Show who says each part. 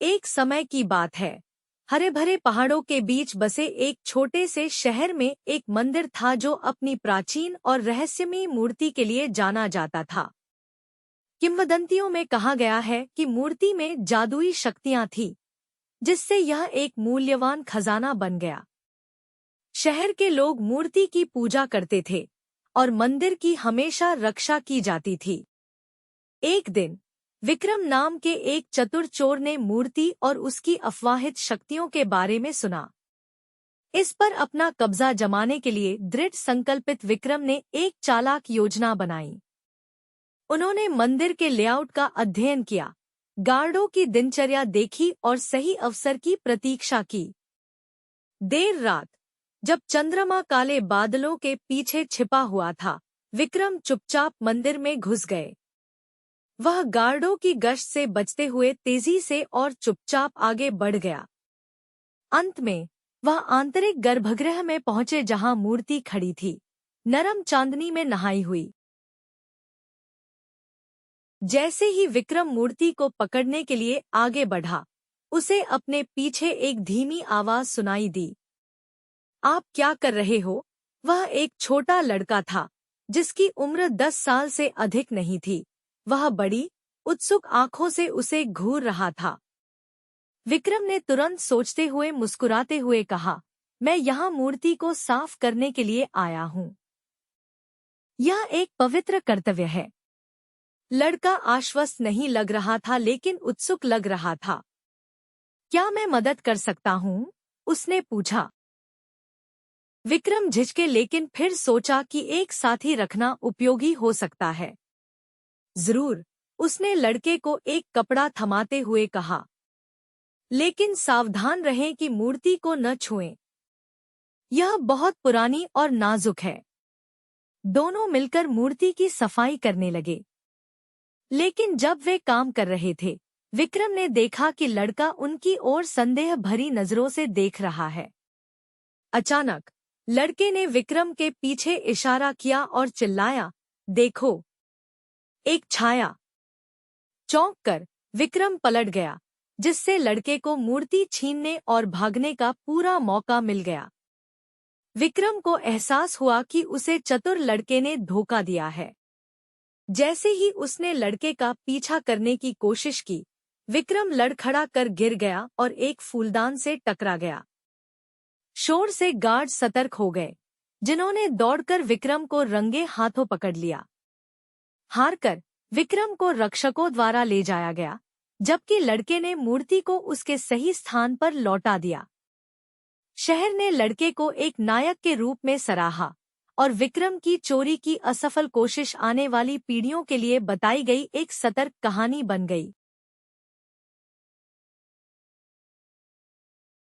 Speaker 1: एक समय की बात है। हरे भरे पहाड़ों के बीच बसे एक छोटे से शहर में एक मंदिर था जो अपनी प्राचीन और रहस्यमयी मूर्ति के लिए जाना जाता था। किंवदंतियों में कहा गया है कि मूर्ति में जादुई शक्तियां थीं, जिससे यह एक मूल्यवान खजाना बन गया। शहर के लोग मूर्ति की पूजा करते थे और मंदिर की हमेशा रक्षा की जाती थी। एक दिन विक्रम नाम के एक चतुर चोर ने मूर्ति और उसकी अफवाहित शक्तियों के बारे में सुना। इस पर अपना कब्जा जमाने के लिए दृढ़ संकल्पित विक्रम ने एक चालाक योजना बनाई। उन्होंने मंदिर के लेआउट का अध्ययन किया, गार्डों की दिनचर्या देखी और सही अवसर की प्रतीक्षा की। देर रात, जब चंद्रमा काले बादलों के पीछे छिपा हुआ था, विक्रम चुपचाप मंदिर में घुस गए। वह गार्डों की गश्त से बचते हुए तेजी से और चुपचाप आगे बढ़ गया। अंत में वह आंतरिक गर्भगृह में पहुंचे जहां मूर्ति खड़ी थी, नरम चांदनी में नहाई हुई। जैसे ही विक्रम मूर्ति को पकड़ने के लिए आगे बढ़ा, उसे अपने पीछे एक धीमी आवाज सुनाई दी। आप क्या कर रहे हो? वह एक छोटा लड़का था, जिसकी उम्र 10 साल से अधिक नहीं थी। वह बड़ी, उत्सुक आंखों से उसे घूर रहा था। विक्रम ने तुरंत सोचते हुए मुस्कुराते हुए कहा, मैं यहाँ मूर्ति को साफ करने के लिए आया हूँ। यह एक पवित्र कर्तव्य है। लड़का आश्वस्त नहीं लग रहा था लेकिन उत्सुक लग रहा था। क्या मैं मदद कर सकता हूँ? उसने पूछा। विक्रम झिझके लेकिन फिर सोचा कि एक साथी रखना उपयोगी हो सकता है। जरूर, उसने लड़के को एक कपड़ा थमाते हुए कहा, लेकिन सावधान रहें कि मूर्ति को न छुएं। यह बहुत पुरानी और नाजुक है। दोनों मिलकर मूर्ति की सफाई करने लगे। लेकिन जब वे काम कर रहे थे, विक्रम ने देखा कि लड़का उनकी ओर संदेह भरी नजरों से देख रहा है। अचानक लड़के ने विक्रम के पीछे इशारा किया और चिल्लाया, देखो, एक छाया। चौंक कर विक्रम पलट गया, जिससे लड़के को मूर्ति छीनने और भागने का पूरा मौका मिल गया। विक्रम को एहसास हुआ कि उसे चतुर लड़के ने धोखा दिया है। जैसे ही उसने लड़के का पीछा करने की कोशिश की, विक्रम लड़खड़ा कर गिर गया और एक फूलदान से टकरा गया। शोर से गार्ड सतर्क हो गए, जिन्होंने दौड़कर विक्रम को रंगे हाथों पकड़ लिया। हारकर विक्रम को रक्षकों द्वारा ले जाया गया, जबकि लड़के ने मूर्ति को उसके सही स्थान पर लौटा दिया। शहर ने लड़के को एक नायक के रूप में सराहा और विक्रम की चोरी की असफल कोशिश आने वाली पीढ़ियों के लिए बताई गई एक सतर्क कहानी बन गई।